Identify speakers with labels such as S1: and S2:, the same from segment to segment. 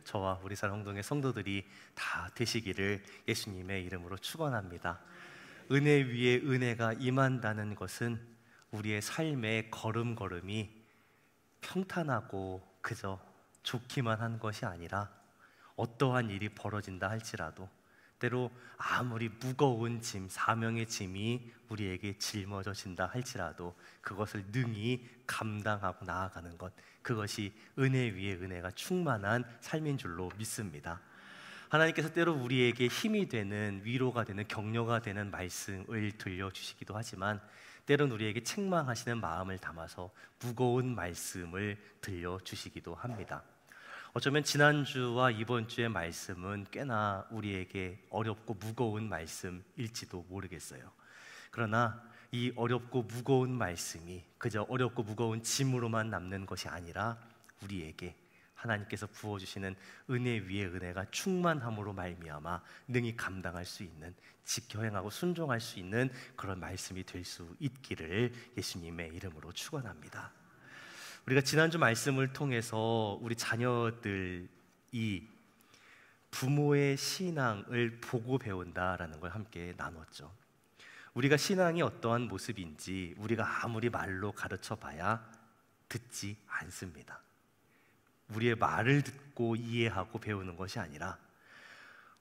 S1: 저와 우리 사랑홍동의 성도들이 다 되시기를 예수님의 이름으로 축원합니다. 은혜 위에 은혜가 임한다는 것은 우리의 삶의 걸음걸음이 평탄하고 그저 좋기만 한 것이 아니라 어떠한 일이 벌어진다 할지라도 때로 아무리 무거운 짐, 사명의 짐이 우리에게 짊어져진다 할지라도 그것을 능히 감당하고 나아가는 것, 그것이 은혜 위에 은혜가 충만한 삶인 줄로 믿습니다. 하나님께서 때로 우리에게 힘이 되는, 위로가 되는, 격려가 되는 말씀을 들려주시기도 하지만 때로는 우리에게 책망하시는 마음을 담아서 무거운 말씀을 들려주시기도 합니다. 어쩌면 지난주와 이번 주의 말씀은 꽤나 우리에게 어렵고 무거운 말씀일지도 모르겠어요. 그러나 이 어렵고 무거운 말씀이 그저 어렵고 무거운 짐으로만 남는 것이 아니라 우리에게 하나님께서 부어주시는 은혜 위에 은혜가 충만함으로 말미암아 능히 감당할 수 있는, 지켜 행하고 순종할 수 있는 그런 말씀이 될 수 있기를 예수님의 이름으로 축원합니다. 우리가 지난주 말씀을 통해서 우리 자녀들이 부모의 신앙을 보고 배운다라는 걸 함께 나눴죠. 우리가 신앙이 어떠한 모습인지 우리가 아무리 말로 가르쳐 봐야 듣지 않습니다. 우리의 말을 듣고 이해하고 배우는 것이 아니라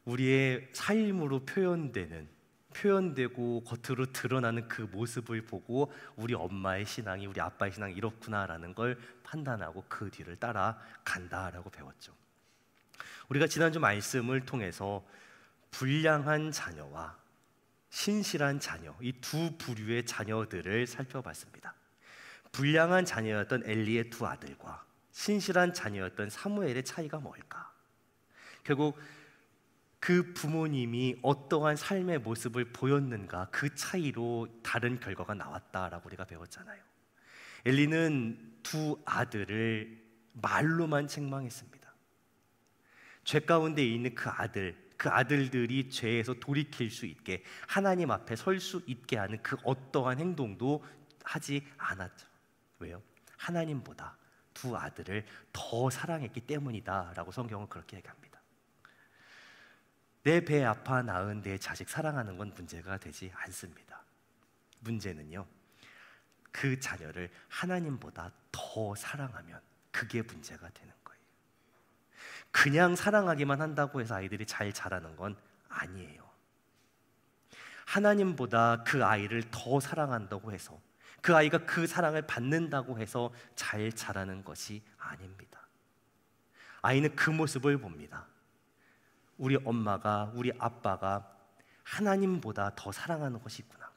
S1: 우리의 삶으로 표현되고 겉으로 드러나는 그 모습을 보고 우리 엄마의 신앙이, 우리 아빠의 신앙이 이렇구나라는 걸 판단하고 그 뒤를 따라간다라고 배웠죠. 우리가 지난주 말씀을 통해서 불량한 자녀와 신실한 자녀, 이 두 부류의 자녀들을 살펴봤습니다. 불량한 자녀였던 엘리의 두 아들과 신실한 자녀였던 사무엘의 차이가 뭘까? 결국 그 부모님이 어떠한 삶의 모습을 보였는가, 그 차이로 다른 결과가 나왔다라고 우리가 배웠잖아요. 엘리는 두 아들을 말로만 책망했습니다. 죄 가운데 있는 그 아들들이 죄에서 돌이킬 수 있게, 하나님 앞에 설 수 있게 하는 그 어떠한 행동도 하지 않았죠. 왜요? 하나님보다 두 아들을 더 사랑했기 때문이다 라고 성경은 그렇게 얘기합니다. 내 배 아파 낳은 내 자식 사랑하는 건 문제가 되지 않습니다. 문제는요, 그 자녀를 하나님보다 더 사랑하면 그게 문제가 되는 거예요. 그냥 사랑하기만 한다고 해서 아이들이 잘 자라는 건 아니에요. 하나님보다 그 아이를 더 사랑한다고 해서, 그 아이가 그 사랑을 받는다고 해서 잘 자라는 것이 아닙니다. 아이는 그 모습을 봅니다. 우리 엄마가, 우리 아빠가 하나님보다 더 사랑하는 것이 있구나.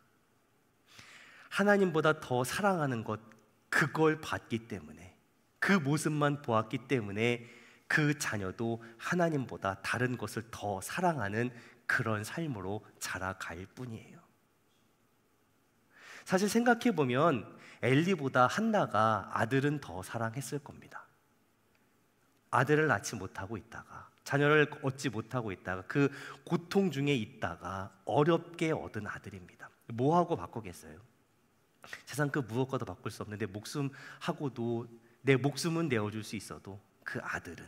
S1: 하나님보다 더 사랑하는 것, 그걸 봤기 때문에, 그 모습만 보았기 때문에 그 자녀도 하나님보다 다른 것을 더 사랑하는 그런 삶으로 자라갈 뿐이에요. 사실 생각해보면 엘리보다 한나가 아들은 더 사랑했을 겁니다. 아들을 낳지 못하고 있다가, 자녀를 얻지 못하고 있다가, 그 고통 중에 있다가 어렵게 얻은 아들입니다. 뭐하고 바꾸겠어요? 세상 그 무엇과도 바꿀 수 없는데, 목숨하고도 내 목숨은 내어줄 수 있어도 그 아들은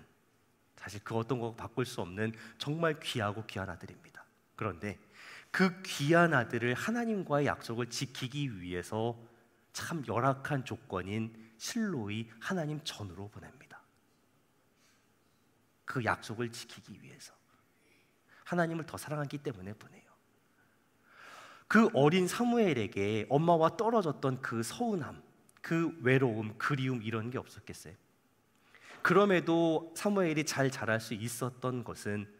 S1: 사실 그 어떤 거 바꿀 수 없는 정말 귀하고 귀한 아들입니다. 그런데 그 귀한 아들을 하나님과의 약속을 지키기 위해서 참 열악한 조건인 실로이 하나님 전으로 보냅니다. 그 약속을 지키기 위해서, 하나님을 더 사랑하기 때문에 보내요. 그 어린 사무엘에게 엄마와 떨어졌던 그 서운함, 그 외로움, 그리움, 이런 게 없었겠어요? 그럼에도 사무엘이 잘 자랄 수 있었던 것은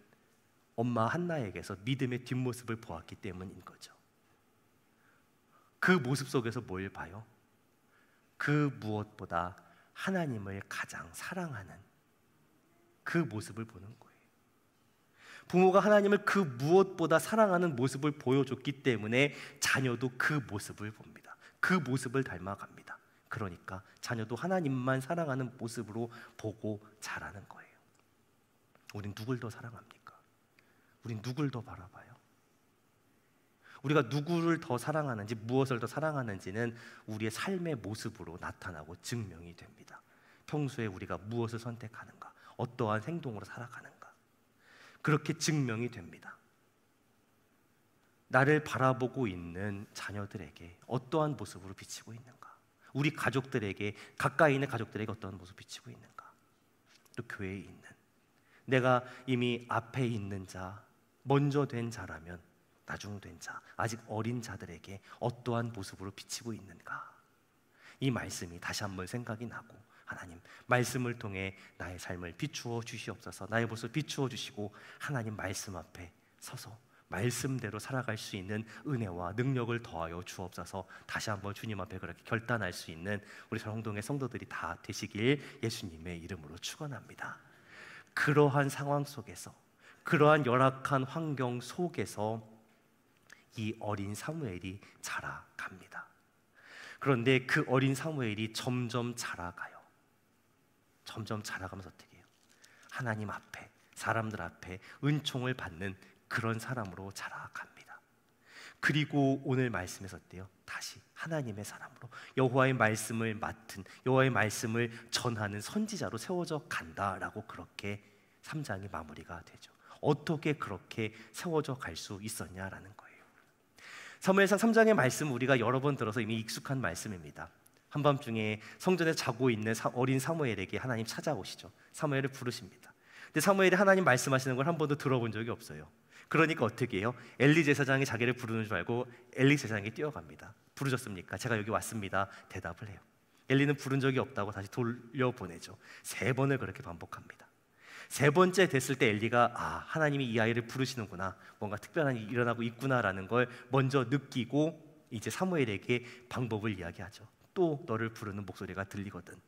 S1: 엄마 한나에게서 믿음의 뒷모습을 보았기 때문인 거죠. 그 모습 속에서 뭘 봐요? 그 무엇보다 하나님을 가장 사랑하는 그 모습을 보는 거예요. 부모가 하나님을 그 무엇보다 사랑하는 모습을 보여줬기 때문에 자녀도 그 모습을 봅니다. 그 모습을 닮아갑니다. 그러니까 자녀도 하나님만 사랑하는 모습으로 보고 자라는 거예요. 우린 누굴 더 사랑합니까? 우린 누굴 더 바라봐요? 우리가 누구를 더 사랑하는지, 무엇을 더 사랑하는지는 우리의 삶의 모습으로 나타나고 증명이 됩니다. 평소에 우리가 무엇을 선택하는가, 어떠한 행동으로 살아가는가? 그렇게 증명이 됩니다. 나를 바라보고 있는 자녀들에게 어떠한 모습으로 비치고 있는가? 우리 가족들에게, 가까이 있는 가족들에게 어떠한 모습을 비치고 있는가? 또 교회에 있는, 내가 이미 앞에 있는 자, 먼저 된 자라면 나중된 자, 아직 어린 자들에게 어떠한 모습으로 비치고 있는가? 이 말씀이 다시 한번 생각이 나고, 하나님, 말씀을 통해 나의 삶을 비추어 주시옵소서. 나의 모습을 비추어 주시고 하나님 말씀 앞에 서서 말씀대로 살아갈 수 있는 은혜와 능력을 더하여 주옵소서. 다시 한번 주님 앞에 그렇게 결단할 수 있는 우리 성동의 성도들이 다 되시길 예수님의 이름으로 축원합니다. 그러한 상황 속에서, 그러한 열악한 환경 속에서 이 어린 사무엘이 자라갑니다. 그런데 그 어린 사무엘이 점점 자라가요. 점점 자라가면서 어떻게 해요? 하나님 앞에, 사람들 앞에 은총을 받는 그런 사람으로 자라갑니다. 그리고 오늘 말씀에서 어때요? 다시 하나님의 사람으로, 여호와의 말씀을 맡은, 여호와의 말씀을 전하는 선지자로 세워져 간다라고 그렇게 3장이 마무리가 되죠. 어떻게 그렇게 세워져 갈 수 있었냐라는 거예요. 사무엘상 3장의 말씀 우리가 여러 번 들어서 이미 익숙한 말씀입니다. 한밤중에 성전에 자고 있는 어린 사무엘에게 하나님 찾아오시죠. 사무엘을 부르십니다. 근데 사무엘이 하나님 말씀하시는 걸 한 번도 들어본 적이 없어요. 그러니까 어떻게 해요? 엘리 제사장이 자기를 부르는 줄 알고 엘리 제사장이 뛰어갑니다. 부르셨습니까? 제가 여기 왔습니다. 대답을 해요. 엘리는 부른 적이 없다고 다시 돌려보내죠. 3번을 그렇게 반복합니다. 3번째 됐을 때 엘리가 하나님이 이 아이를 부르시는구나, 뭔가 특별한 일이 일어나고 있구나라는 걸 먼저 느끼고 이제 사무엘에게 방법을 이야기하죠. 또 너를 부르는 목소리가 들리거든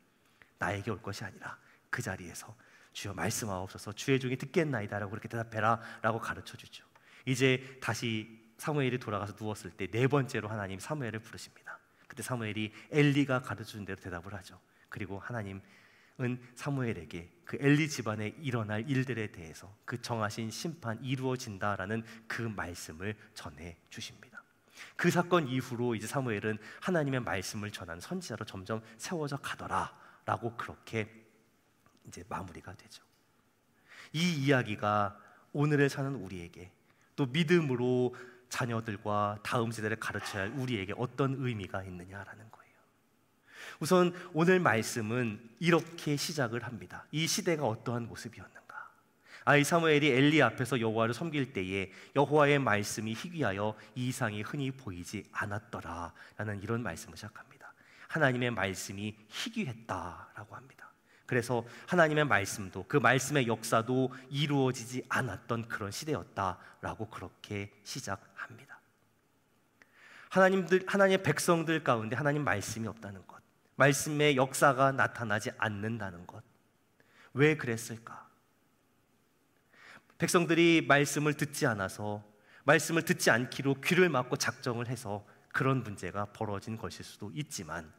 S1: 나에게 올 것이 아니라 그 자리에서 주여 말씀하옵소서, 주의 종이 듣겠나이다 라고 그렇게 대답해라 라고 가르쳐주죠. 이제 다시 사무엘이 돌아가서 누웠을 때 4번째로 하나님 사무엘을 부르십니다. 그때 사무엘이 엘리가 가르쳐준 대로 대답을 하죠. 그리고 하나님은 사무엘에게 그 엘리 집안에 일어날 일들에 대해서 그 정하신 심판 이루어진다라는 그 말씀을 전해 주십니다. 그 사건 이후로 이제 사무엘은 하나님의 말씀을 전하는 선지자로 점점 세워져 가더라라고 그렇게 이제 마무리가 되죠. 이 이야기가 오늘을 사는 우리에게, 또 믿음으로 자녀들과 다음 세대를 가르쳐야 할 우리에게 어떤 의미가 있느냐라는 거예요. 우선 오늘 말씀은 이렇게 시작을 합니다. 이 시대가 어떠한 모습이었는가? 이 사무엘이 엘리 앞에서 여호와를 섬길 때에 여호와의 말씀이 희귀하여 이 이상이 흔히 보이지 않았더라라는 이런 말씀을 시작합니다. 하나님의 말씀이 희귀했다라고 합니다. 그래서 하나님의 말씀도, 그 말씀의 역사도 이루어지지 않았던 그런 시대였다라고 그렇게 시작합니다. 하나님의 백성들 가운데 하나님 말씀이 없다는 것, 말씀의 역사가 나타나지 않는다는 것, 왜 그랬을까? 백성들이 말씀을 듣지 않아서, 말씀을 듣지 않기로 귀를 막고 작정을 해서 그런 문제가 벌어진 것일 수도 있지만,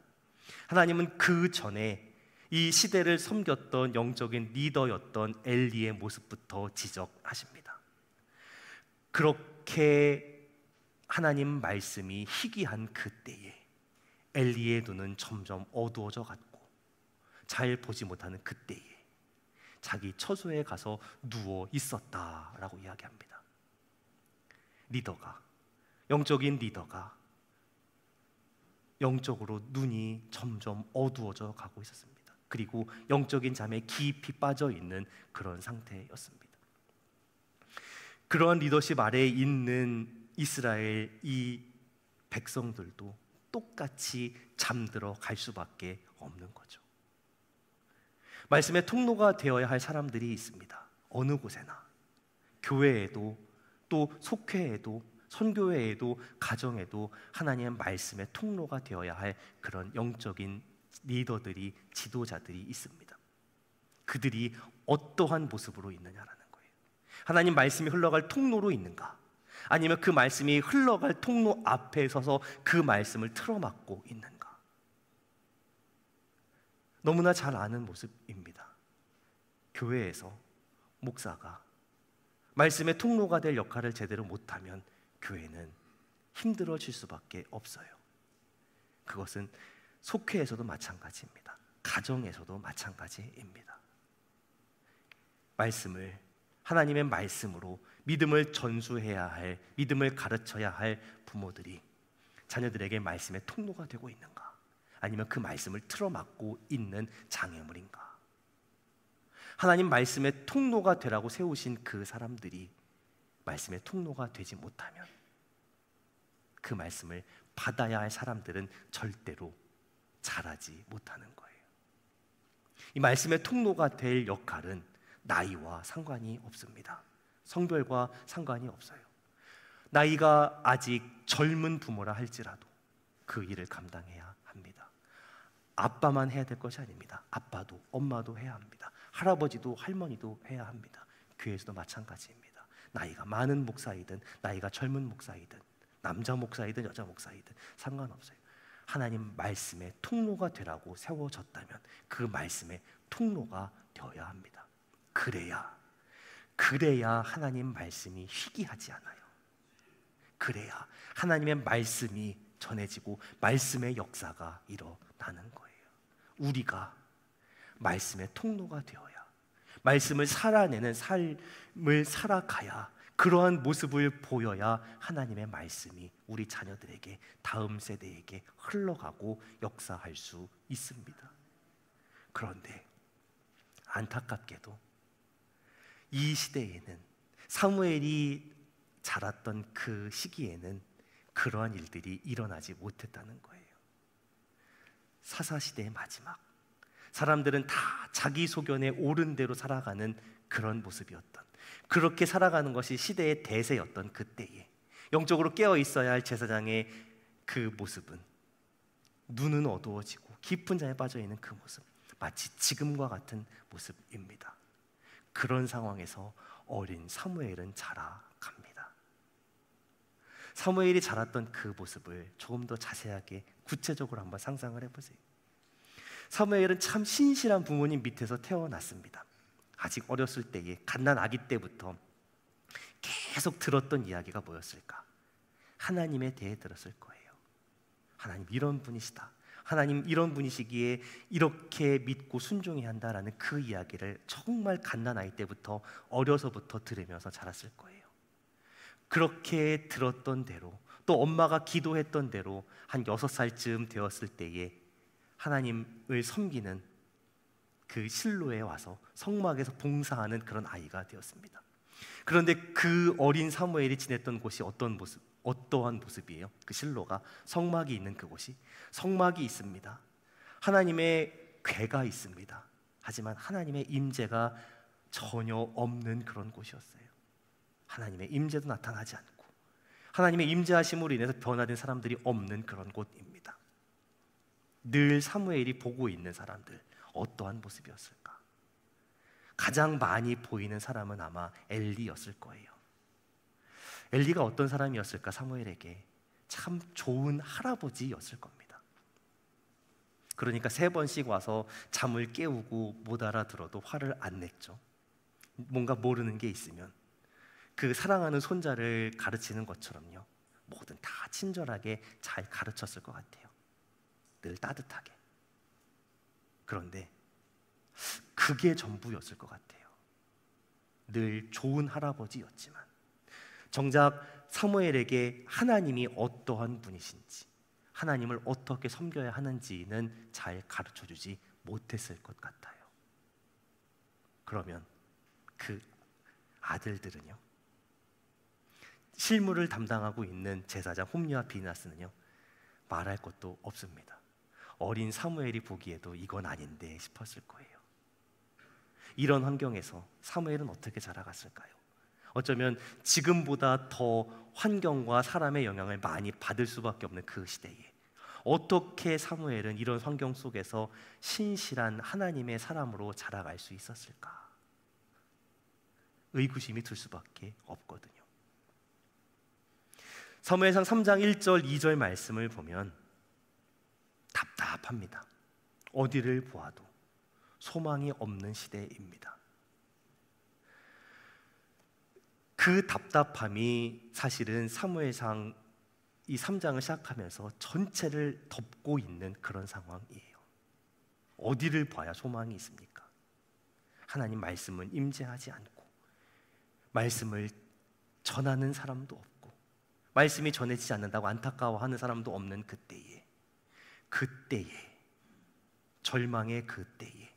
S1: 하나님은 그 전에 이 시대를 섬겼던 영적인 리더였던 엘리의 모습부터 지적하십니다. 그렇게 하나님 말씀이 희귀한 그때에 엘리의 눈은 점점 어두워져 갔고 잘 보지 못하는 그때에 자기 처소에 가서 누워 있었다라고 이야기합니다. 리더가, 영적인 리더가 영적으로 눈이 점점 어두워져 가고 있었습니다. 그리고 영적인 잠에 깊이 빠져 있는 그런 상태였습니다. 그러한 리더십 아래에 있는 이스라엘 이 백성들도 똑같이 잠들어 갈 수밖에 없는 거죠. 말씀의 통로가 되어야 할 사람들이 있습니다. 어느 곳에나, 교회에도, 또 속회에도, 선교회에도, 가정에도 하나님의 말씀의 통로가 되어야 할 그런 영적인 리더들이, 지도자들이 있습니다. 그들이 어떠한 모습으로 있느냐라는 거예요. 하나님 말씀이 흘러갈 통로로 있는가? 아니면 그 말씀이 흘러갈 통로 앞에 서서 그 말씀을 틀어막고 있는가? 너무나 잘 아는 모습입니다. 교회에서 목사가 말씀의 통로가 될 역할을 제대로 못하면 교회는 힘들어질 수밖에 없어요. 그것은 속회에서도 마찬가지입니다. 가정에서도 마찬가지입니다. 말씀을, 하나님의 말씀으로 믿음을 전수해야 할, 믿음을 가르쳐야 할 부모들이 자녀들에게 말씀의 통로가 되고 있는가? 아니면 그 말씀을 틀어막고 있는 장애물인가? 하나님 말씀의 통로가 되라고 세우신 그 사람들이 말씀의 통로가 되지 못하면 그 말씀을 받아야 할 사람들은 절대로 자라지 못하는 거예요. 이 말씀의 통로가 될 역할은 나이와 상관이 없습니다. 성별과 상관이 없어요. 나이가 아직 젊은 부모라 할지라도 그 일을 감당해야 합니다. 아빠만 해야 될 것이 아닙니다. 아빠도 엄마도 해야 합니다. 할아버지도 할머니도 해야 합니다. 교회에서도 마찬가지입니다. 나이가 많은 목사이든 나이가 젊은 목사이든 남자 목사이든 여자 목사이든 상관없어요. 하나님 말씀의 통로가 되라고 세워졌다면 그 말씀의 통로가 되어야 합니다. 그래야 하나님 말씀이 희귀하지 않아요. 그래야 하나님의 말씀이 전해지고 말씀의 역사가 일어나는 거예요. 우리가 말씀의 통로가 되어야, 말씀을 살아내는 삶을 살아가야, 그러한 모습을 보여야 하나님의 말씀이 우리 자녀들에게, 다음 세대에게 흘러가고 역사할 수 있습니다. 그런데 안타깝게도 이 시대에는, 사무엘이 자랐던 그 시기에는 그러한 일들이 일어나지 못했다는 거예요. 사사시대의 마지막, 사람들은 다 자기 소견에 옳은 대로 살아가는 그런 모습이었던, 그렇게 살아가는 것이 시대의 대세였던 그때에 영적으로 깨어 있어야 할 제사장의 그 모습은 눈은 어두워지고 깊은 잠에 빠져 있는 그 모습, 마치 지금과 같은 모습입니다. 그런 상황에서 어린 사무엘은 자라갑니다. 사무엘이 자랐던 그 모습을 조금 더 자세하게 구체적으로 한번 상상을 해보세요. 사무엘은 참 신실한 부모님 밑에서 태어났습니다. 아직 어렸을 때에, 갓난 아기 때부터 계속 들었던 이야기가 뭐였을까? 하나님에 대해 들었을 거예요. 하나님 이런 분이시다, 하나님 이런 분이시기에 이렇게 믿고 순종해야 한다라는 그 이야기를 정말 갓난 아이 때부터, 어려서부터 들으면서 자랐을 거예요. 그렇게 들었던 대로, 또 엄마가 기도했던 대로 한 6살쯤 되었을 때에 하나님을 섬기는 그 실로에 와서 성막에서 봉사하는 그런 아이가 되었습니다. 그런데 그 어린 사무엘이 지냈던 곳이 어떠한 모습이에요? 그 실로가, 성막이 있는 그곳이, 성막이 있습니다. 하나님의 궤가 있습니다. 하지만 하나님의 임재가 전혀 없는 그런 곳이었어요. 하나님의 임재도 나타나지 않고 하나님의 임재하심으로 인해서 변화된 사람들이 없는 그런 곳입니다. 늘 사무엘이 보고 있는 사람들, 어떠한 모습이었을까? 가장 많이 보이는 사람은 아마 엘리였을 거예요. 엘리가 어떤 사람이었을까? 사무엘에게 참 좋은 할아버지였을 겁니다. 그러니까 3번씩 와서 잠을 깨우고 못 알아들어도 화를 안 냈죠. 뭔가 모르는 게 있으면 그 사랑하는 손자를 가르치는 것처럼요, 뭐든 다 친절하게 잘 가르쳤을 것 같아요. 늘 따뜻하게. 그런데 그게 전부였을 것 같아요. 늘 좋은 할아버지였지만 정작 사무엘에게 하나님이 어떠한 분이신지, 하나님을 어떻게 섬겨야 하는지는 잘 가르쳐주지 못했을 것 같아요. 그러면 그 아들들은요, 실무를 담당하고 있는 제사장 홈리와 비나스는요, 말할 것도 없습니다. 어린 사무엘이 보기에도 이건 아닌데 싶었을 거예요. 이런 환경에서 사무엘은 어떻게 자라갔을까요? 어쩌면 지금보다 더 환경과 사람의 영향을 많이 받을 수밖에 없는 그 시대에 어떻게 사무엘은 이런 환경 속에서 신실한 하나님의 사람으로 자라갈 수 있었을까? 의구심이 들 수밖에 없거든요. 사무엘상 3장 1절 2절 말씀을 보면 답답합니다. 어디를 보아도 소망이 없는 시대입니다. 그 답답함이 사실은 사무엘상 이 3장을 시작하면서 전체를 덮고 있는 그런 상황이에요. 어디를 봐야 소망이 있습니까? 하나님 말씀은 임재하지 않고 말씀을 전하는 사람도 없고 말씀이 전해지지 않는다고 안타까워하는 사람도 없는 그때에 절망의 그때에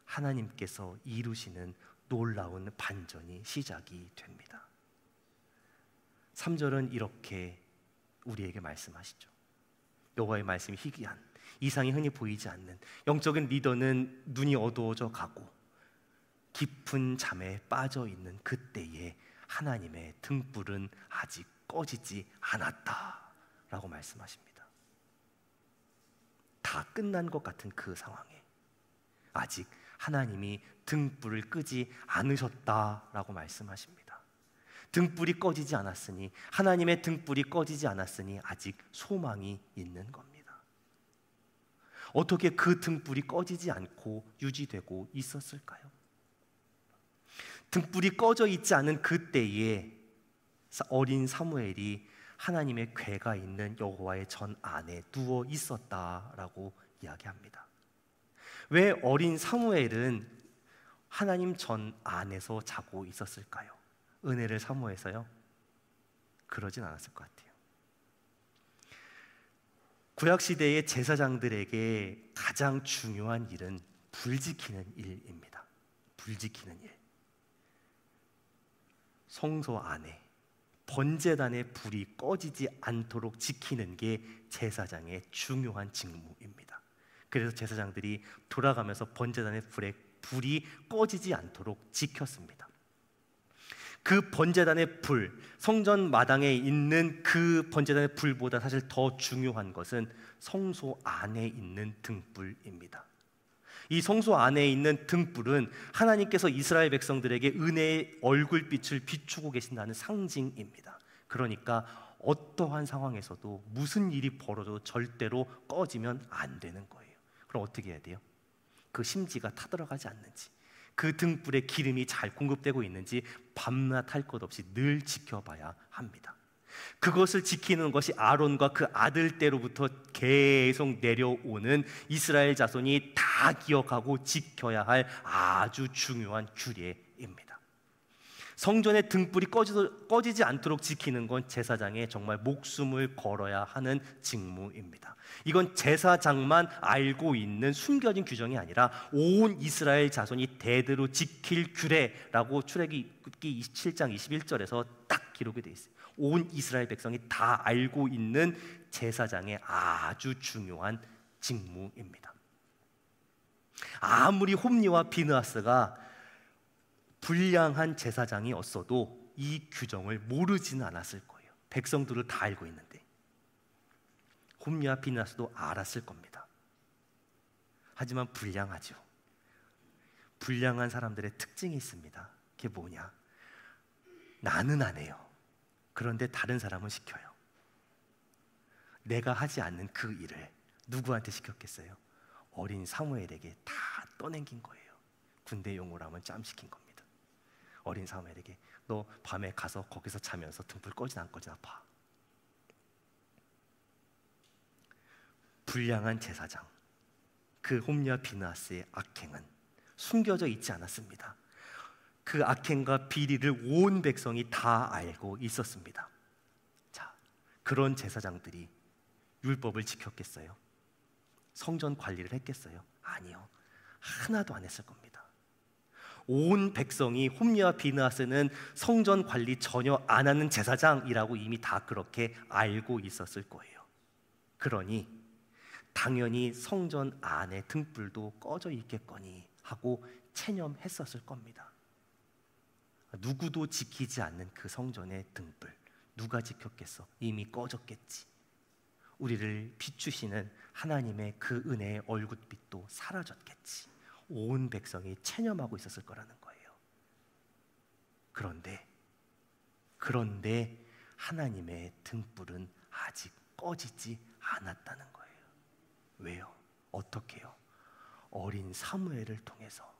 S1: 하나님께서 이루시는 놀라운 반전이 시작이 됩니다. 3절은 이렇게 우리에게 말씀하시죠. 여호와의 말씀이 희귀한, 이상이 흔히 보이지 않는, 영적인 리더는 눈이 어두워져 가고 깊은 잠에 빠져 있는 그때에 하나님의 등불은 아직 꺼지지 않았다라고 말씀하십니다. 다 끝난 것 같은 그 상황에 아직 하나님이 등불을 끄지 않으셨다라고 말씀하십니다. 등불이 꺼지지 않았으니, 하나님의 등불이 꺼지지 않았으니 아직 소망이 있는 겁니다. 어떻게 그 등불이 꺼지지 않고 유지되고 있었을까요? 등불이 꺼져 있지 않은 그때에 어린 사무엘이 하나님의 궤가 있는 여호와의 전 안에 누워 있었다라고 이야기합니다. 왜 어린 사무엘은 하나님 전 안에서 자고 있었을까요? 은혜를 사모해서요? 그러진 않았을 것 같아요. 구약시대의 제사장들에게 가장 중요한 일은 불 지키는 일입니다. 불 지키는 일. 성소 안에 번제단의 불이 꺼지지 않도록 지키는 게 제사장의 중요한 직무입니다. 그래서 제사장들이 돌아가면서 번제단의 불이 꺼지지 않도록 지켰습니다. 그 번제단의 불, 성전 마당에 있는 그 번제단의 불보다 사실 더 중요한 것은 성소 안에 있는 등불입니다. 이 성소 안에 있는 등불은 하나님께서 이스라엘 백성들에게 은혜의 얼굴빛을 비추고 계신다는 상징입니다. 그러니까 어떠한 상황에서도 무슨 일이 벌어져도 절대로 꺼지면 안 되는 거예요. 그럼 어떻게 해야 돼요? 그 심지가 타들어가지 않는지, 그 등불에 기름이 잘 공급되고 있는지 밤낮 할 것 없이 늘 지켜봐야 합니다. 그것을 지키는 것이 아론과 그 아들 때로부터 계속 내려오는 이스라엘 자손이 다 기억하고 지켜야 할 아주 중요한 규례입니다. 성전의 등불이 꺼지지 않도록 지키는 건 제사장의 정말 목숨을 걸어야 하는 직무입니다. 이건 제사장만 알고 있는 숨겨진 규정이 아니라 온 이스라엘 자손이 대대로 지킬 규례라고 출애굽기 27장 21절에서 딱 기록이 되어 있어요. 온 이스라엘 백성이 다 알고 있는 제사장의 아주 중요한 직무입니다. 아무리 홈리와 비느하스가 불량한 제사장이었어도 이 규정을 모르지는 않았을 거예요. 백성들을 다 알고 있는데 홈리와 비느하스도 알았을 겁니다. 하지만 불량하죠. 불량한 사람들의 특징이 있습니다. 그게 뭐냐? 나는 안 해요. 그런데 다른 사람은 시켜요. 내가 하지 않는 그 일을 누구한테 시켰겠어요? 어린 사무엘에게 다 떠넘긴 거예요. 군대 용어로 하면 짬 시킨 겁니다. 어린 사무엘에게 너 밤에 가서 거기서 자면서 등불 꺼지나 안 꺼지나 봐. 불량한 제사장, 그 홈리와 비느하스의 악행은 숨겨져 있지 않았습니다. 그 악행과 비리를 온 백성이 다 알고 있었습니다. 자, 그런 제사장들이 율법을 지켰겠어요? 성전 관리를 했겠어요? 아니요. 하나도 안 했을 겁니다. 온 백성이 홈리와 비느하스는 성전 관리 전혀 안 하는 제사장이라고 이미 다 그렇게 알고 있었을 거예요. 그러니 당연히 성전 안에 등불도 꺼져 있겠거니 하고 체념했었을 겁니다. 누구도 지키지 않는 그 성전의 등불, 누가 지켰겠어? 이미 꺼졌겠지. 우리를 비추시는 하나님의 그 은혜의 얼굴빛도 사라졌겠지. 온 백성이 체념하고 있었을 거라는 거예요. 그런데 하나님의 등불은 아직 꺼지지 않았다는 거예요. 왜요? 어떻게요? 어린 사무엘을 통해서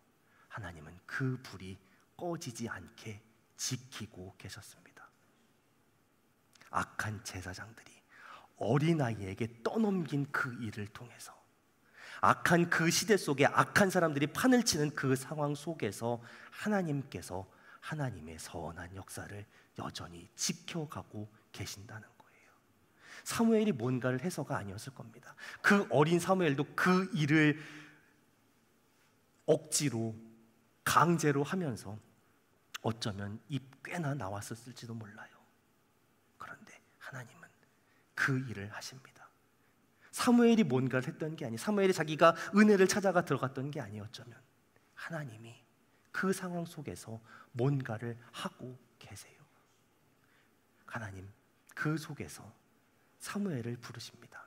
S1: 하나님은 그 불이 꺼지지 않게 지키고 계셨습니다. 악한 제사장들이 어린아이에게 떠넘긴 그 일을 통해서 악한 그 시대 속에 악한 사람들이 판을 치는 그 상황 속에서 하나님께서 하나님의 선한 역사를 여전히 지켜가고 계신다는 거예요. 사무엘이 뭔가를 해서가 아니었을 겁니다. 그 어린 사무엘도 그 일을 억지로 강제로 하면서 어쩌면 입 꽤나 나왔었을지도 몰라요. 그런데 하나님은 그 일을 하십니다. 사무엘이 뭔가를 했던 게 아니, 사무엘이 자기가 은혜를 찾아가 들어갔던 게 아니, 어쩌면 하나님이 그 상황 속에서 뭔가를 하고 계세요. 하나님 그 속에서 사무엘을 부르십니다.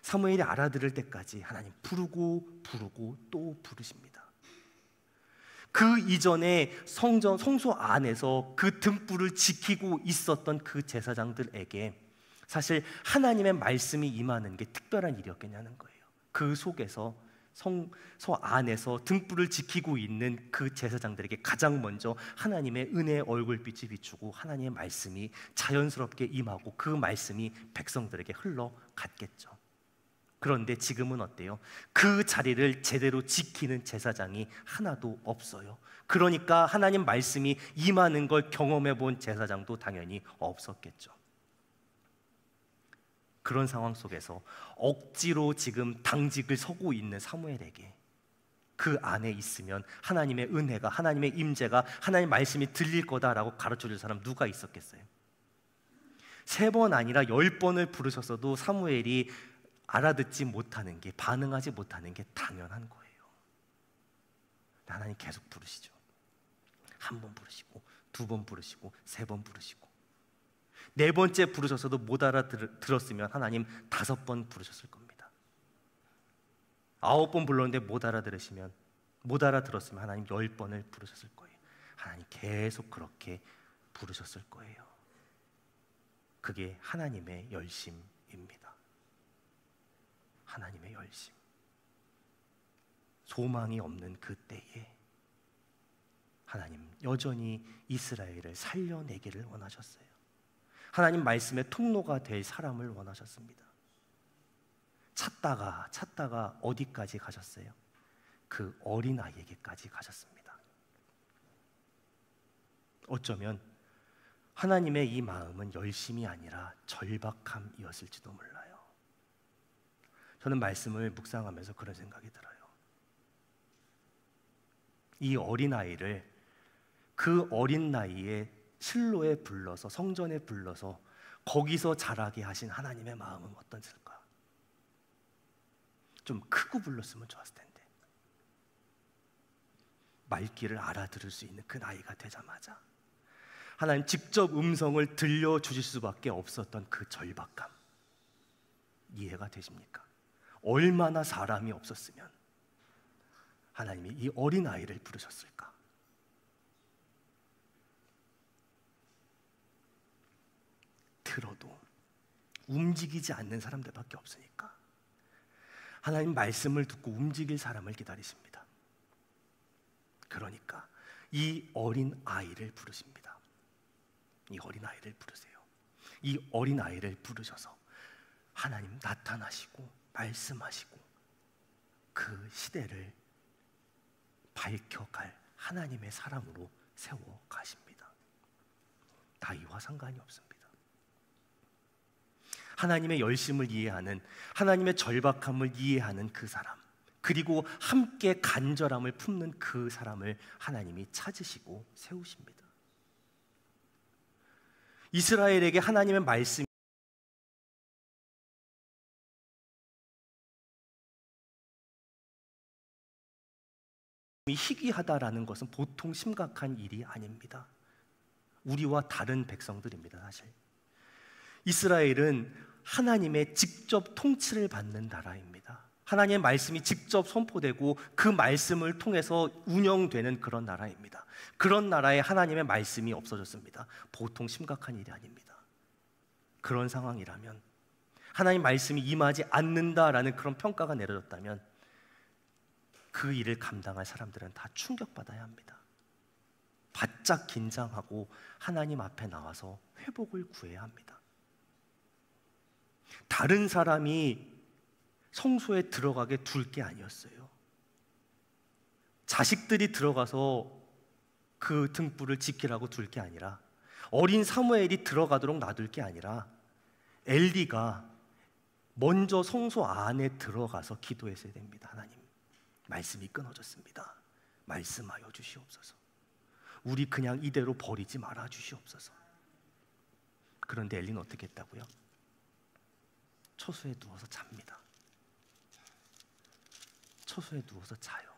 S1: 사무엘이 알아들을 때까지 하나님 부르고 또 부르십니다. 그 이전에 성소 안에서 그 등불을 지키고 있었던 그 제사장들에게 사실 하나님의 말씀이 임하는 게 특별한 일이었겠냐는 거예요. 그 속에서 성소 안에서 등불을 지키고 있는 그 제사장들에게 가장 먼저 하나님의 은혜의 얼굴빛이 비추고 하나님의 말씀이 자연스럽게 임하고 그 말씀이 백성들에게 흘러갔겠죠. 그런데 지금은 어때요? 그 자리를 제대로 지키는 제사장이 하나도 없어요. 그러니까 하나님 말씀이 임하는 걸 경험해 본 제사장도 당연히 없었겠죠. 그런 상황 속에서 억지로 지금 당직을 서고 있는 사무엘에게 그 안에 있으면 하나님의 은혜가, 하나님의 임재가, 하나님의 말씀이 들릴 거다라고 가르쳐줄 사람 누가 있었겠어요? 3번 아니라 10번을 부르셨어도 사무엘이 알아듣지 못하는 게, 반응하지 못하는 게 당연한 거예요. 하나님 계속 부르시죠. 1번 부르시고 2번 부르시고 3번 부르시고 4번째 부르셔서도 못 알아들었으면 하나님 5번 부르셨을 겁니다. 9번 불렀는데 못 알아들었으면 하나님 10번을 부르셨을 거예요. 하나님 계속 그렇게 부르셨을 거예요. 그게 하나님의 열심입니다. 하나님의 열심. 소망이 없는 그때에 하나님 여전히 이스라엘을 살려내기를 원하셨어요. 하나님 말씀의 통로가 될 사람을 원하셨습니다. 찾다가 어디까지 가셨어요? 그 어린아이에게까지 가셨습니다. 어쩌면 하나님의 이 마음은 열심이 아니라 절박함이었을지도 몰라요. 저는 말씀을 묵상하면서 그런 생각이 들어요. 이 어린아이를 그 어린 나이에 실로에 불러서, 성전에 불러서 거기서 자라게 하신 하나님의 마음은 어떠실까? 좀 크고 불렀으면 좋았을 텐데. 말귀를 알아들을 수 있는 그 나이가 되자마자 하나님 직접 음성을 들려주실 수밖에 없었던 그 절박감, 이해가 되십니까? 얼마나 사람이 없었으면 하나님이 이 어린아이를 부르셨을까? 들어도 움직이지 않는 사람들밖에 없으니까 하나님 말씀을 듣고 움직일 사람을 기다리십니다. 그러니까 이 어린아이를 부르십니다. 이 어린아이를 부르세요. 이 어린아이를 부르셔서 하나님 나타나시고 말씀하시고 그 시대를 밝혀갈 하나님의 사람으로 세워 가십니다. 나이와 상관이 없습니다. 하나님의 열심을 이해하는, 하나님의 절박함을 이해하는 그 사람, 그리고 함께 간절함을 품는 그 사람을 하나님이 찾으시고 세우십니다. 이스라엘에게 하나님의 말씀이 희귀하다라는 것은 보통 심각한 일이 아닙니다. 우리와 다른 백성들입니다. 사실 이스라엘은 하나님의 직접 통치를 받는 나라입니다. 하나님의 말씀이 직접 선포되고 그 말씀을 통해서 운영되는 그런 나라입니다. 그런 나라에 하나님의 말씀이 없어졌습니다. 보통 심각한 일이 아닙니다. 그런 상황이라면, 하나님 말씀이 임하지 않는다라는 그런 평가가 내려졌다면 그 일을 감당할 사람들은 다 충격받아야 합니다. 바짝 긴장하고 하나님 앞에 나와서 회복을 구해야 합니다. 다른 사람이 성소에 들어가게 둘 게 아니었어요. 자식들이 들어가서 그 등불을 지키라고 둘 게 아니라, 어린 사무엘이 들어가도록 놔둘 게 아니라 엘리가 먼저 성소 안에 들어가서 기도했어야 됩니다. 하나님, 말씀이 끊어졌습니다. 말씀하여 주시옵소서. 우리 그냥 이대로 버리지 말아 주시옵소서. 그런데 엘리는 어떻게 했다고요? 처소에 누워서 잡니다. 처소에 누워서 자요.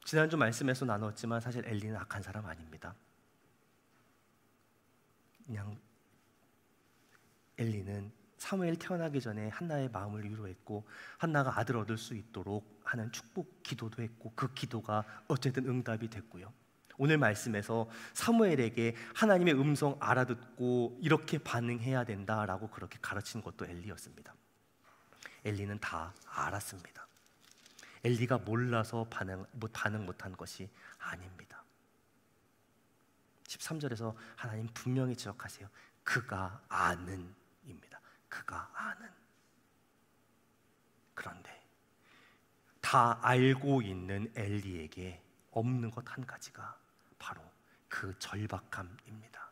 S1: 지난주 말씀에서 나눴지만 사실 엘리는 악한 사람 아닙니다. 그냥 엘리는 사무엘 태어나기 전에 한나의 마음을 위로했고, 한나가 아들 얻을 수 있도록 하는 축복 기도도 했고, 그 기도가 어쨌든 응답이 됐고요. 오늘 말씀에서 사무엘에게 하나님의 음성 알아듣고 이렇게 반응해야 된다라고 그렇게 가르친 것도 엘리였습니다. 엘리는 다 알았습니다. 엘리가 몰라서 반응 못한 것이 아닙니다. 13절에서 하나님 분명히 지적하세요. 그가 아는 입니다. 그가 아는. 그런데 다 알고 있는 엘리에게 없는 것 한 가지가 바로 그 절박함입니다.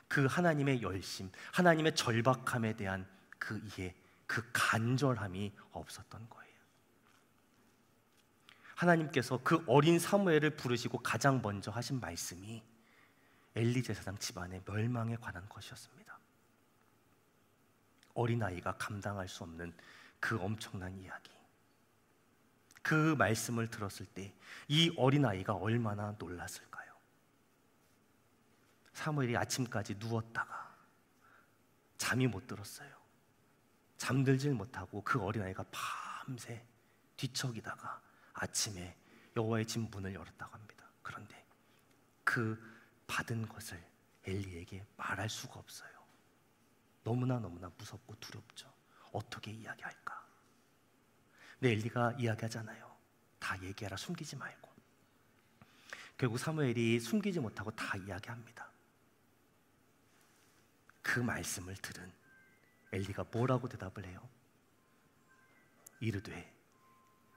S1: 그 하나님의 열심, 하나님의 절박함에 대한 그 이해, 그 간절함이 없었던 거예요. 하나님께서 그 어린 사무엘을 부르시고 가장 먼저 하신 말씀이 엘리 제사장 집안의 멸망에 관한 것이었습니다. 어린아이가 감당할 수 없는 그 엄청난 이야기, 그 말씀을 들었을 때 이 어린아이가 얼마나 놀랐을까요? 사무엘이 아침까지 누웠다가 잠이 못 들었어요. 잠들질 못하고 그 어린아이가 밤새 뒤척이다가 아침에 여호와의 집 문을 열었다고 합니다. 그런데 그 받은 것을 엘리에게 말할 수가 없어요. 너무나 무섭고 두렵죠. 어떻게 이야기할까? 근데 엘리가 이야기하잖아요. 다 얘기하라, 숨기지 말고. 결국 사무엘이 숨기지 못하고 다 이야기합니다. 그 말씀을 들은 엘리가 뭐라고 대답을 해요? 이르되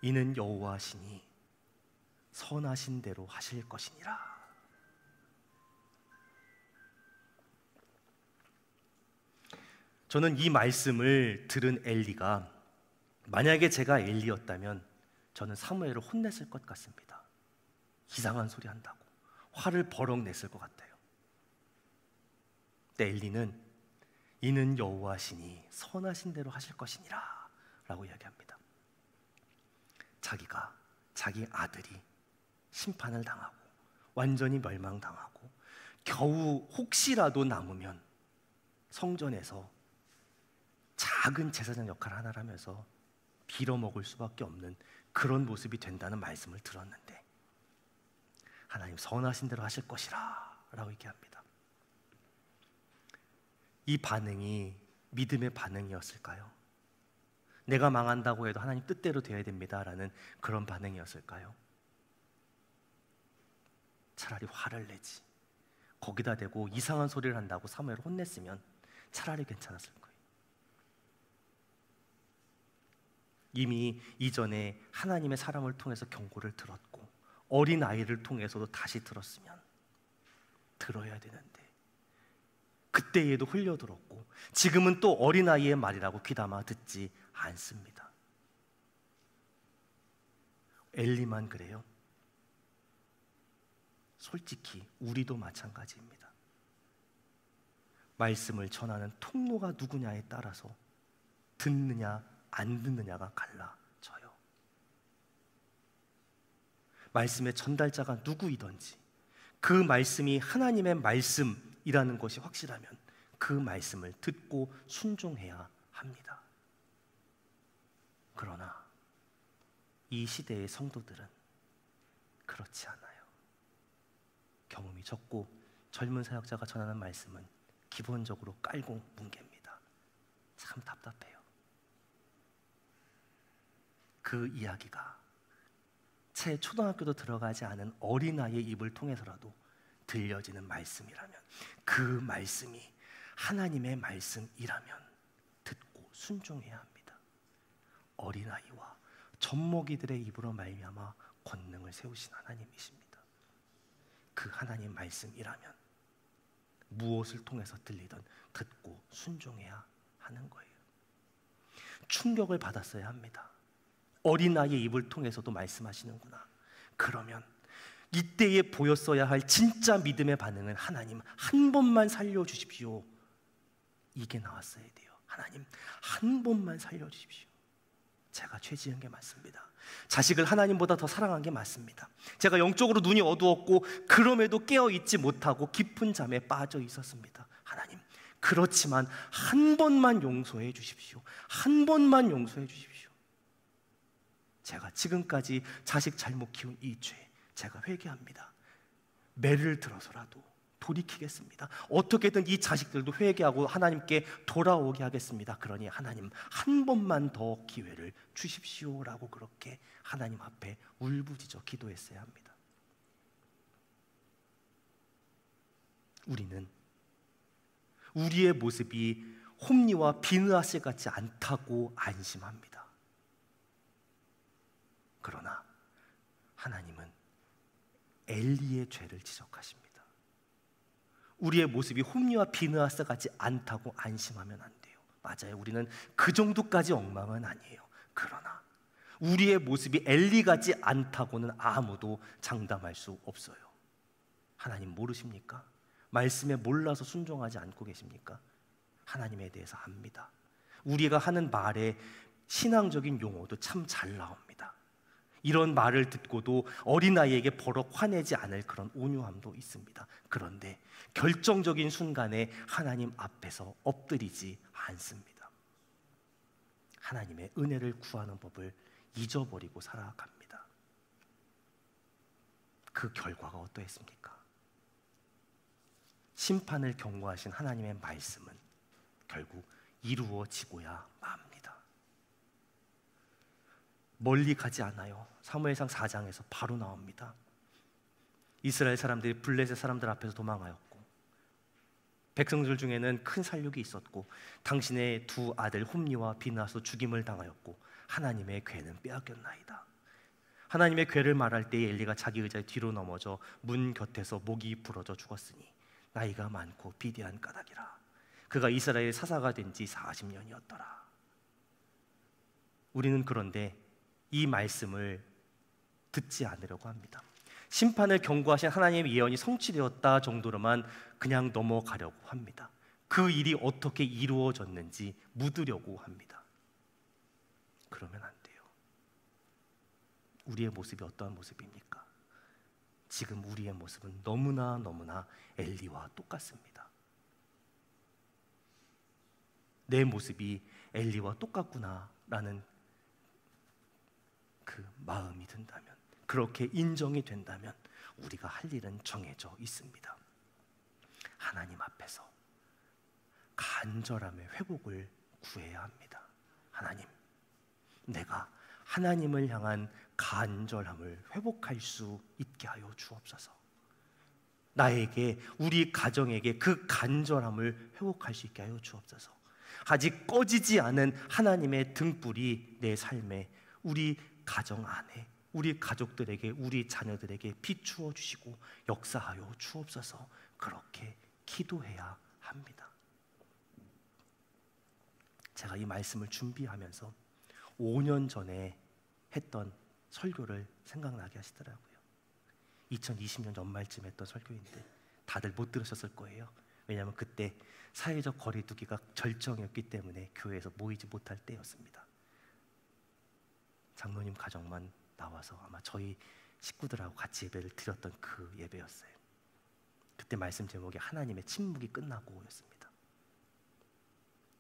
S1: 이는 여호와시니 선하신 대로 하실 것이니라. 저는 이 말씀을 들은 엘리가, 만약에 제가 엘리였다면 저는 사무엘을 혼냈을 것 같습니다. 이상한 소리 한다고 화를 버럭 냈을 것 같아요. 근데 엘리는 이는 여호와시니 선하신 대로 하실 것이니라 라고 이야기합니다. 자기가, 자기 아들이 심판을 당하고 완전히 멸망당하고 겨우 혹시라도 남으면 성전에서 작은 제사장 역할 하나를 하면서 빌어먹을 수밖에 없는 그런 모습이 된다는 말씀을 들었는데, 하나님 선하신 대로 하실 것이라 라고 얘기합니다. 이 반응이 믿음의 반응이었을까요? 내가 망한다고 해도 하나님 뜻대로 되어야 됩니다 라는 그런 반응이었을까요? 차라리 화를 내지, 거기다 대고 이상한 소리를 한다고 사무엘을 혼냈으면 차라리 괜찮았을 거예요. 이미 이전에 하나님의 사람을 통해서 경고를 들었고 어린아이를 통해서도 다시 들었으면 들어야 되는데, 그때에도 흘려들었고 지금은 또 어린아이의 말이라고 귀담아 듣지 않습니다. 엘리만 그래요? 솔직히 우리도 마찬가지입니다. 말씀을 전하는 통로가 누구냐에 따라서 듣느냐 안 듣느냐가 갈라져요. 말씀의 전달자가 누구이든지 그 말씀이 하나님의 말씀이라는 것이 확실하면 그 말씀을 듣고 순종해야 합니다. 그러나 이 시대의 성도들은 그렇지 않아요. 경험이 적고 젊은 사역자가 전하는 말씀은 기본적으로 깔고 뭉개입니다. 참 답답해요. 그 이야기가 채 초등학교도 들어가지 않은 어린아이의 입을 통해서라도 들려지는 말씀이라면, 그 말씀이 하나님의 말씀이라면 듣고 순종해야 합니다. 어린아이와 젖먹이들의 입으로 말미암아 권능을 세우신 하나님이십니다. 그 하나님 말씀이라면 무엇을 통해서 들리든 듣고 순종해야 하는 거예요. 충격을 받았어야 합니다. 어린아이의 입을 통해서도 말씀하시는구나. 그러면 이때에 보였어야 할 진짜 믿음의 반응은 하나님 한 번만 살려주십시오, 이게 나왔어야 돼요. 하나님 한 번만 살려주십시오. 제가 죄 지은 게 맞습니다. 자식을 하나님보다 더 사랑한 게 맞습니다. 제가 영적으로 눈이 어두웠고 그럼에도 깨어있지 못하고 깊은 잠에 빠져 있었습니다. 하나님, 그렇지만 한 번만 용서해 주십시오. 한 번만 용서해 주십시오. 제가 지금까지 자식 잘못 키운 이 죄, 제가 회개합니다. 매를 들어서라도 돌이키겠습니다. 어떻게든 이 자식들도 회개하고 하나님께 돌아오게 하겠습니다. 그러니 하나님 한 번만 더 기회를 주십시오라고 그렇게 하나님 앞에 울부짖어 기도했어야 합니다. 우리는 우리의 모습이 홈리와 비느하스 같지 않다고 안심합니다. 그러나 하나님은 엘리의 죄를 지적하십니다. 우리의 모습이 홈리와 비느하스 같지 않다고 안심하면 안 돼요. 맞아요. 우리는 그 정도까지 엉망은 아니에요. 그러나 우리의 모습이 엘리 같지 않다고는 아무도 장담할 수 없어요. 하나님 모르십니까? 말씀에 몰라서 순종하지 않고 계십니까? 하나님에 대해서 압니다. 우리가 하는 말에 신앙적인 용어도 참 잘 나옵니다. 이런 말을 듣고도 어린아이에게 버럭 화내지 않을 그런 온유함도 있습니다. 그런데 결정적인 순간에 하나님 앞에서 엎드리지 않습니다. 하나님의 은혜를 구하는 법을 잊어버리고 살아갑니다. 그 결과가 어떠했습니까? 심판을 경고하신 하나님의 말씀은 결국 이루어지고야 맙니다. 멀리 가지 않아요. 사무엘상 4장에서 바로 나옵니다. 이스라엘 사람들이 블레셋 사람들 앞에서 도망하였고 백성들 중에는 큰 살육이 있었고 당신의 두 아들 홈리와 비느하스 죽임을 당하였고 하나님의 궤는 빼앗겼나이다. 하나님의 궤를 말할 때에 엘리가 자기 의자에 뒤로 넘어져 문 곁에서 목이 부러져 죽었으니 나이가 많고 비대한 까닭이라. 그가 이스라엘 사사가 된 지 40년이었더라. 우리는 그런데 이 말씀을 듣지 않으려고 합니다. 심판을 경고하신 하나님의 예언이 성취되었다 정도로만 그냥 넘어가려고 합니다. 그 일이 어떻게 이루어졌는지 묻으려고 합니다. 그러면 안 돼요. 우리의 모습이 어떠한 모습입니까? 지금 우리의 모습은 너무나 엘리와 똑같습니다. 내 모습이 엘리와 똑같구나라는 그 마음이 든다면, 그렇게 인정이 된다면 우리가 할 일은 정해져 있습니다. 하나님 앞에서 간절함의 회복을 구해야 합니다. 하나님, 내가 하나님을 향한 간절함을 회복할 수 있게 하여 주옵소서. 나에게, 우리 가정에게 그 간절함을 회복할 수 있게 하여 주옵소서. 아직 꺼지지 않은 하나님의 등불이 내 삶에, 우리 가정 안에, 우리 가족들에게, 우리 자녀들에게 비추어 주시고 역사하여 주옵소서. 그렇게 기도해야 합니다. 제가 이 말씀을 준비하면서 5년 전에 했던 설교를 생각나게 하시더라고요. 2020년 연말쯤 했던 설교인데 다들 못 들으셨을 거예요. 왜냐하면 그때 사회적 거리두기가 절정이었기 때문에 교회에서 모이지 못할 때였습니다. 장로님 가정만 나와서 아마 저희 식구들하고 같이 예배를 드렸던 그 예배였어요. 그때 말씀 제목이 하나님의 침묵이 끝나고 였습니다.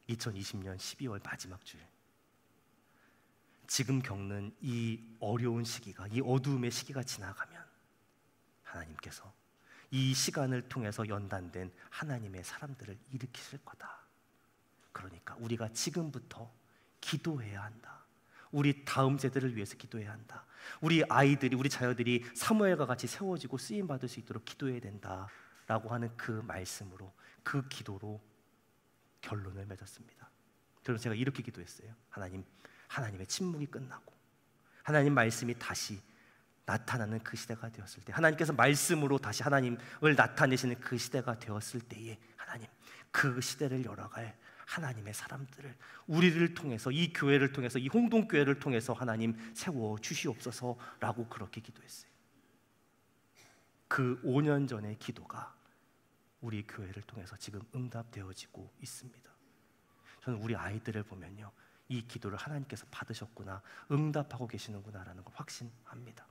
S1: 2020년 12월 마지막 주일, 지금 겪는 이 어려운 시기가, 이 어두움의 시기가 지나가면 하나님께서 이 시간을 통해서 연단된 하나님의 사람들을 일으키실 거다. 그러니까 우리가 지금부터 기도해야 한다. 우리 다음 세대를 위해서 기도해야 한다. 우리 아이들이, 우리 자녀들이 사무엘과 같이 세워지고 쓰임 받을 수 있도록 기도해야 된다라고 하는 그 말씀으로, 그 기도로 결론을 맺었습니다. 그래서 제가 이렇게 기도했어요. 하나님의 침묵이 끝나고 하나님 말씀이 다시 나타나는 그 시대가 되었을 때, 하나님께서 말씀으로 다시 하나님을 나타내시는 그 시대가 되었을 때에 하나님, 그 시대를 열어갈 하나님의 사람들을 우리를 통해서, 이 교회를 통해서, 이 홍동교회를 통해서 하나님 세워 주시옵소서라고 그렇게 기도했어요. 그 5년 전의 기도가 우리 교회를 통해서 지금 응답되어지고 있습니다. 저는 우리 아이들을 보면요, 이 기도를 하나님께서 받으셨구나, 응답하고 계시는구나라는 걸 확신합니다.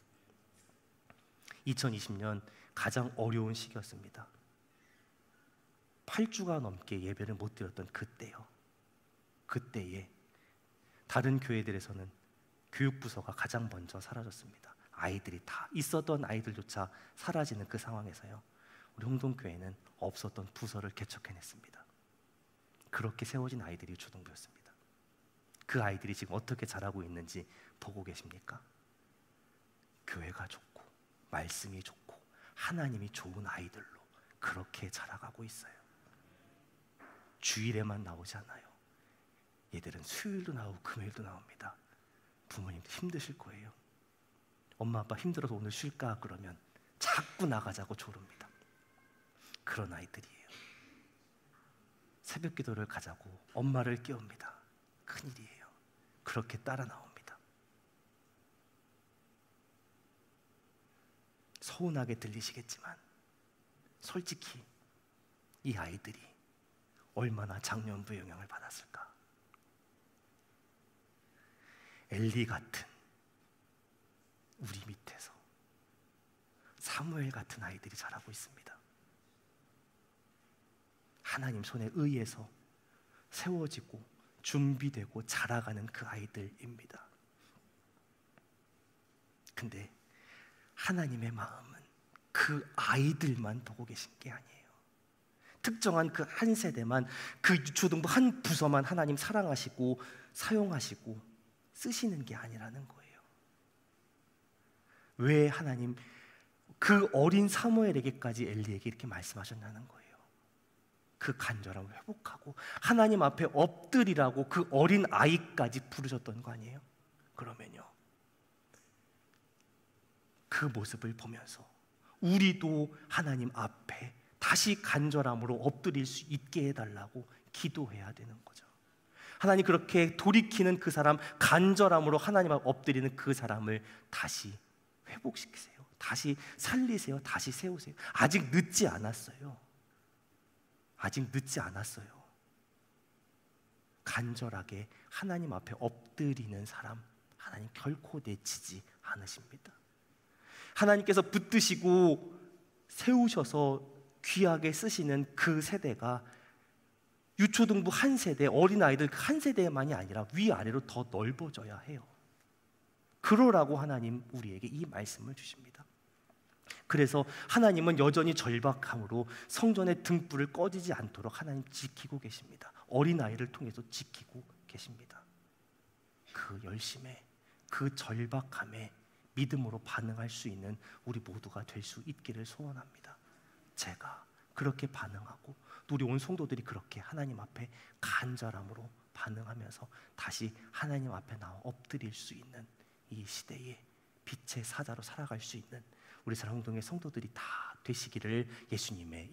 S1: 2020년 가장 어려운 시기였습니다. 8주가 넘게 예배를 못 드렸던 그때에 다른 교회들에서는 교육부서가 가장 먼저 사라졌습니다. 아이들이 다 있었던 아이들조차 사라지는 그 상황에서요, 우리 홍동교회는 없었던 부서를 개척해냈습니다. 그렇게 세워진 아이들이 초등부였습니다. 그 아이들이 지금 어떻게 자라고 있는지 보고 계십니까? 교회가 좋고 말씀이 좋고 하나님이 좋은 아이들로 그렇게 자라가고 있어요. 주일에만 나오지 않아요. 얘들은 수요일도 나오고 금요일도 나옵니다. 부모님도 힘드실 거예요. 엄마 아빠 힘들어서 오늘 쉴까 그러면 자꾸 나가자고 조릅니다. 그런 아이들이에요. 새벽 기도를 가자고 엄마를 깨웁니다. 큰일이에요. 그렇게 따라 나옵니다. 서운하게 들리시겠지만 솔직히 이 아이들이 얼마나 장년부 영향을 받았을까. 엘리 같은 우리 밑에서 사무엘 같은 아이들이 자라고 있습니다. 하나님 손에 의해서 세워지고 준비되고 자라가는 그 아이들입니다. 근데 하나님의 마음은 그 아이들만 보고 계신 게 아니에요. 특정한 그 한 세대만, 그 유초등부 한 부서만 하나님 사랑하시고 사용하시고 쓰시는 게 아니라는 거예요. 왜 하나님 그 어린 사무엘에게까지 엘리에게 이렇게 말씀하셨냐는 거예요. 그 간절함을 회복하고 하나님 앞에 엎드리라고 그 어린 아이까지 부르셨던 거 아니에요? 그러면요, 그 모습을 보면서 우리도 하나님 앞에 다시 간절함으로 엎드릴 수 있게 해달라고 기도해야 되는 거죠. 하나님 그렇게 돌이키는 그 사람, 간절함으로 하나님 앞에 엎드리는 그 사람을 다시 회복시키세요. 다시 살리세요. 다시 세우세요. 아직 늦지 않았어요. 아직 늦지 않았어요. 간절하게 하나님 앞에 엎드리는 사람, 하나님 결코 내치지 않으십니다. 하나님께서 붙드시고 세우셔서 귀하게 쓰시는 그 세대가 유초등부 한 세대, 어린아이들 한 세대만이 아니라 위아래로 더 넓어져야 해요. 그러라고 하나님 우리에게 이 말씀을 주십니다. 그래서 하나님은 여전히 절박함으로 성전의 등불을 꺼지지 않도록 하나님 지키고 계십니다. 어린아이를 통해서 지키고 계십니다. 그 열심에, 그 절박함에 믿음으로 반응할 수 있는 우리 모두가 될 수 있기를 소원합니다. 제가 그렇게 반응하고 또 우리 온 성도들이 그렇게 하나님 앞에 간절함으로 반응하면서 다시 하나님 앞에 나와 엎드릴 수 있는 이 시대에 빛의 사자로 살아갈 수 있는 우리 사랑홍동의 성도들이 다 되시기를 예수님의